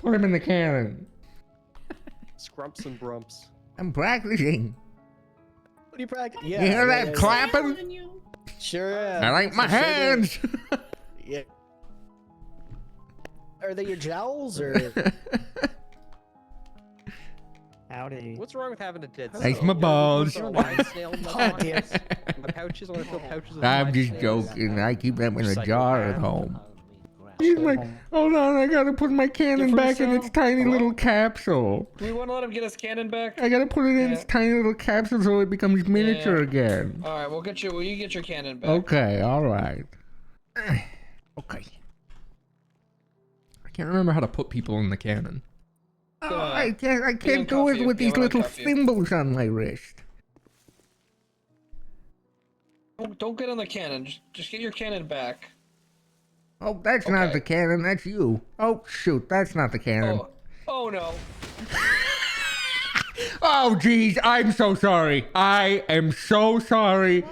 Put him in the cannon. Scrumps and brumps. I'm practicing. What are you practicing? You hear that clapping? Sure am. I like my hands. Yeah. Are they your jowls or? Howdy. What's wrong with having a dead snail? Thanks, my balls. You know, live snail in my Oh, dear. pockets. My pouches, I want to fill pouches of I'm live just snails. joking. I keep them in a Psychopath. jar at home. He's like, hold on, I gotta put my cannon back in its tiny little capsule. Do we want to let him get his cannon back? I gotta put it in its tiny little capsule so it becomes miniature again. All right, we'll get you. Will you get your cannon back? Okay, all right. Okay. I can't remember how to put people in the cannon. Oh, I can't do it with these little thimbles on my wrist. Don't get on the cannon. Just get your cannon back. Oh, that's not the cannon. That's you. Oh, shoot. That's not the cannon. Oh no. Oh, geez. I'm so sorry. I am so sorry.